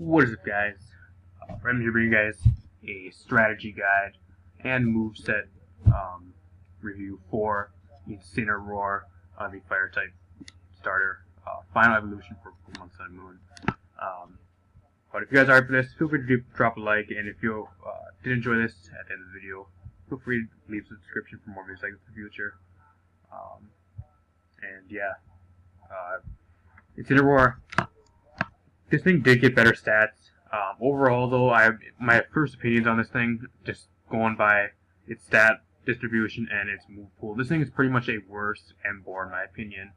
What is up, guys? I'm here to bring you guys a strategy guide and moveset review for INCINEROAR, the fire type starter, final evolution for Pokemon Sun and Moon. But if you guys are for this, feel free to drop a like, and if you did enjoy this at the end of the video, feel free to leave a subscription for more videos like this in the future. And yeah, INCINEROAR. This thing did get better stats. Overall, though, my first opinions on this thing, just going by its stat distribution and its move pool, this thing is pretty much a worse Emboar in my opinion.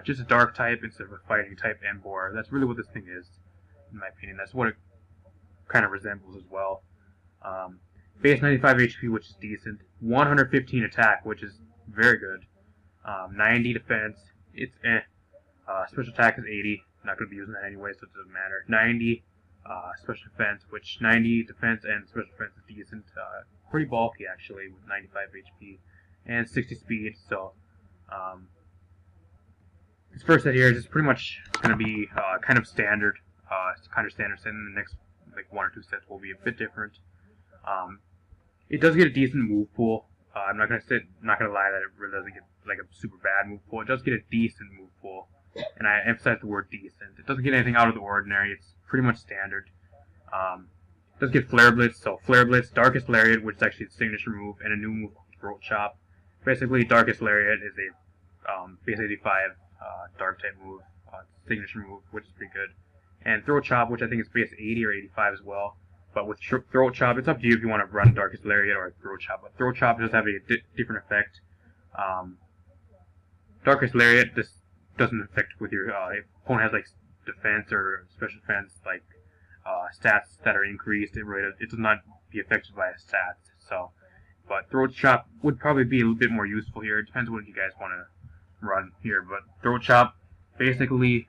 Just a dark type instead of a fighting type Emboar. That's really what this thing is, in my opinion. That's what it kind of resembles as well. Base 95 HP, which is decent. 115 attack, which is very good. 90 defense, it's eh. Special attack is 80. Not going to be using that anyway, so it doesn't matter. 90 special defense, which 90 defense and special defense is decent. Pretty bulky actually, with 95 HP and 60 speed. So this first set here is just pretty much going to be kind of standard. It's kind of standard set. In the next like 1 or 2 sets will be a bit different. It does get a decent move pool. I'm not going to lie that it really doesn't get like a super bad move pool. It does get a decent move pool. And I emphasize the word decent. It doesn't get anything out of the ordinary. It's pretty much standard. It does get Flare Blitz. So Flare Blitz, Darkest Lariat, which is actually its signature move, and a new move called Throat Chop. Basically, Darkest Lariat is a base 85 dark type move, signature move, which is pretty good. And Throat Chop, which I think is base 80 or 85 as well. But with Throat Chop, it's up to you if you want to run Darkest Lariat or Throat Chop. But Throat Chop does have a different effect. Darkest Lariat doesn't affect with your opponent has like defense or special defense, like stats that are increased. It does not be affected by stats. So, but Throat Chop would probably be a little bit more useful here. It depends what you guys want to run here. But Throat Chop, basically,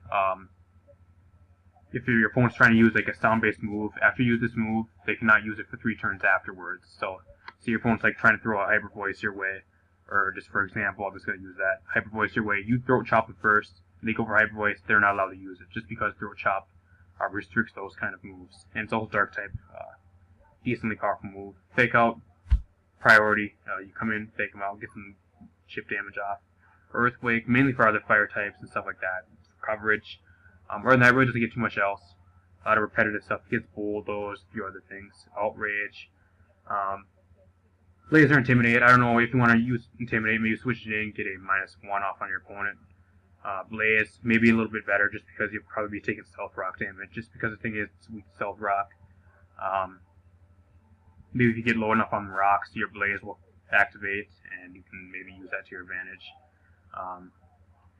if your opponent's trying to use like a sound-based move, after you use this move, they cannot use it for 3 turns afterwards. So your opponent's like trying to throw a Hyper Voice your way. Or just for example, I'm just going to use that. Hyper Voice your way. You Throat Chop it first. They go for Hyper Voice. They're not allowed to use it just because Throat Chop restricts those kind of moves. And it's also Dark type. Decently powerful move. Fake Out. Priority. You come in, fake them out, get some chip damage off. Earthquake, mainly for other fire types and stuff like that. Coverage. Other than that, it really doesn't get too much else. A lot of repetitive stuff. It gets Bulldoze, a few other things. Outrage. Laser Intimidate, I don't know if you want to use Intimidate, maybe switch it in, get a -1 off on your opponent. Blaze, maybe a little bit better just because you'll probably be taking Stealth Rock damage, just because the thing is weak Stealth Rock. Maybe if you get low enough on the rocks, your Blaze will activate, and you can maybe use that to your advantage.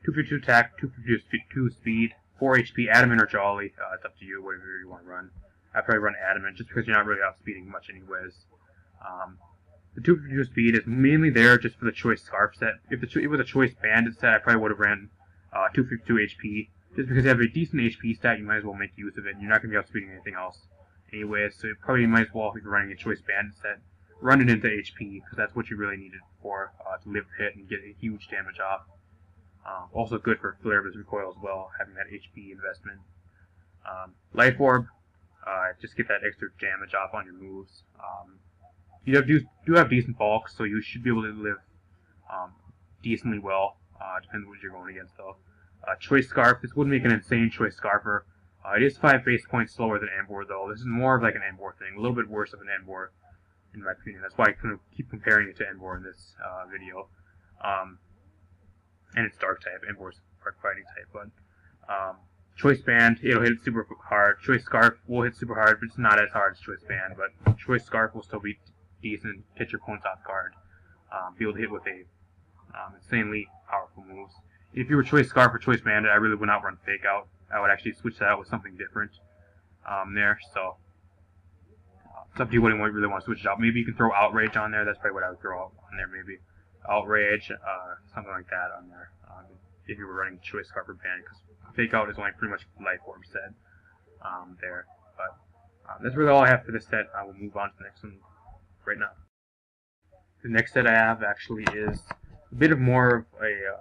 252 attack, 252 speed, 4 HP, Adamant or Jolly, it's up to you, whatever you want to run. I'd probably run Adamant, just because you're not really outspeeding much anyways. The 252 speed is mainly there just for the Choice Scarf set. If it was a Choice Bandit set, I probably would have ran 252 HP. Just because you have a decent HP stat, you might as well make use of it. You're not going to be outspeeding anything else anyways, so you probably might as well, if you're running a Choice Bandit set, run it into HP, because that's what you really need it for, to live hit and get a huge damage off. Also good for Flare Blitz Recoil as well, having that HP investment. Life Orb, just get that extra damage off on your moves. You do have decent bulk, so you should be able to live decently well. Depends what you're going against, though. Choice Scarf. This would make an insane Choice Scarfer. It is 5 base points slower than Emboar, though. This is more of like an Emboar thing. A little bit worse of an Emboar, in my opinion. That's why I kind of keep comparing it to Emboar in this video. And it's Dark type. Emboar's fighting type, but Choice Band, it'll hit super hard. Choice Scarf will hit super hard, but it's not as hard as Choice Band. But Choice Scarf will still be decent, hit your opponents off guard, be able to hit with a insanely powerful moves. If you were Choice Scarf or Choice Bandit, I really would not run Fake Out. I would actually switch that out with something different there. So it's up to you what you really want to switch it out. Maybe you can throw Outrage on there. That's probably what I would throw out on there. Maybe Outrage, something like that on there. If you were running Choice Scarf or Bandit, because Fake Out is only pretty much Life Orb set there. But that's really all I have for this set. I will move on to the next one right now. The next set I have actually is a bit of more of a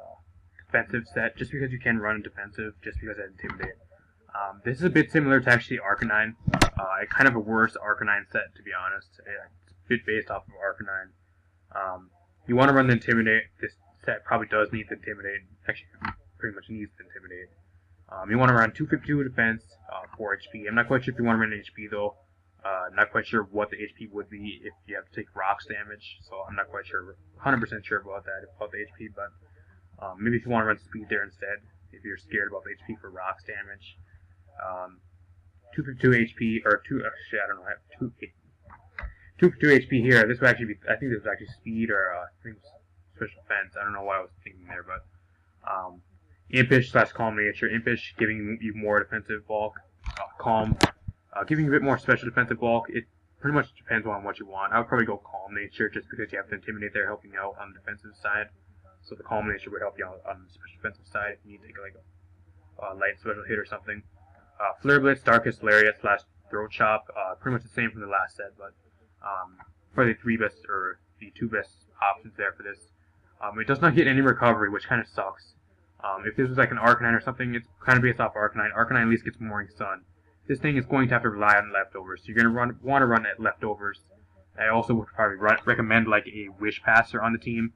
defensive set, just because you can run defensive, just because I Intimidate. This is a bit similar to actually Arcanine. Kind of a worse Arcanine set, to be honest. It's a bit based off of Arcanine. You want to run the Intimidate. This set probably does need the Intimidate. Actually, pretty much needs the Intimidate. You want to run 252 defense, 4 HP. I'm not quite sure if you want to run HP though. Not quite sure what the HP would be if you have to take rocks damage. So I'm not quite sure, 100% sure about that, about the HP. But maybe if you want to run speed there instead, if you're scared about the HP for rocks damage. 252 HP, or I don't know, 252 HP here. This would actually be, I think this was actually speed, or I think it was special defense. I don't know what I was thinking there, but Impish / Calm Nature. Impish giving you more defensive bulk. Calm giving you a bit more special defensive bulk. It pretty much depends on what you want. I would probably go Calm Nature just because you have to Intimidate there, helping you out on the defensive side. So the Calm Nature would help you out on the special defensive side if you need to take like a light special hit or something. Flare Blitz, Darkest Lariat / Throat Chop. Pretty much the same from the last set, but probably the two best options there for this. It does not get any recovery, which kind of sucks. If this was like an Arcanine or something, it's kind of based off Arcanine. Arcanine at least gets Morning Sun. This thing is going to have to rely on leftovers, so you're going to want to run at leftovers. I also would probably recommend like a Wish Passer on the team.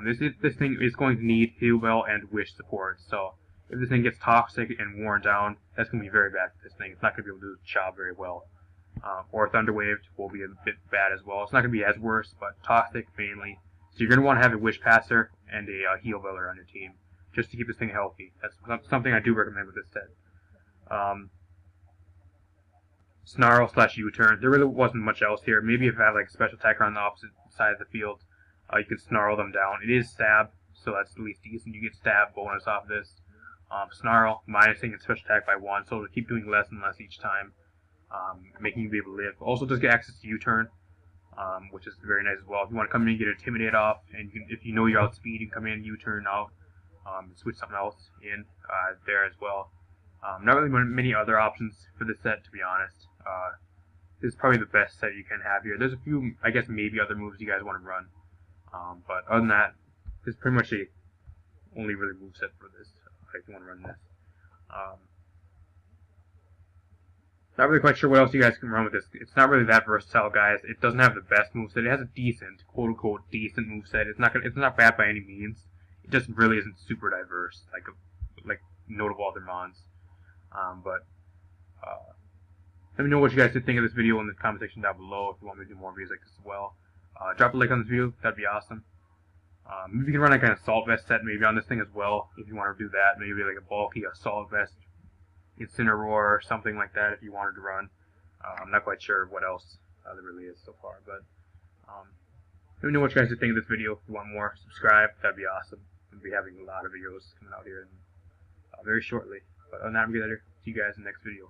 This thing is going to need Heal Bell and Wish support, so if this thing gets toxic and worn down, that's going to be very bad for this thing. It's not going to be able to do the job very well. Or Thunder Waved will be a bit bad as well. It's not going to be as worse, but toxic mainly. So you're going to want to have a Wish Passer and a Heal Beller on your team, just to keep this thing healthy. That's something I do recommend with this set. Snarl / U-Turn. There really wasn't much else here. Maybe if I have like a special attacker on the opposite side of the field, you can Snarl them down. It is stab, so that's at least decent. You get stab bonus off this. Snarl, minusing its special attack by 1, so it'll keep doing less and less each time, making you be able to live. Also does get access to U-Turn, which is very nice as well. If you want to come in and get Intimidate off, and if you know you're outspeed, you can come in, U-Turn out, switch something else in there as well. Not really many other options for this set, to be honest. This is probably the best set you can have here. There's a few, I guess, maybe other moves you guys want to run, but other than that, this is pretty much the only really move set for this. If you want to run this. Not really quite sure what else you guys can run with this. It's not really that versatile, guys. It doesn't have the best moveset. It has a decent, quote-unquote, decent moveset. It's not bad by any means. It just really isn't super diverse, like notable other mons. Let me know what you guys did think of this video in the comment section down below if you want me to do more videos like this as well. Drop a like on this video. That'd be awesome. Maybe you can run like an Assault Vest set maybe on this thing as well if you want to do that. Maybe like a bulky Assault Vest, INCINEROAR, or something like that if you wanted to run. I'm not quite sure what else there really is so far, but let me know what you guys think of this video. If you want more, subscribe. That'd be awesome. We'll be having a lot of videos coming out here very shortly. But other than that, I'm going to see you guys in the next video.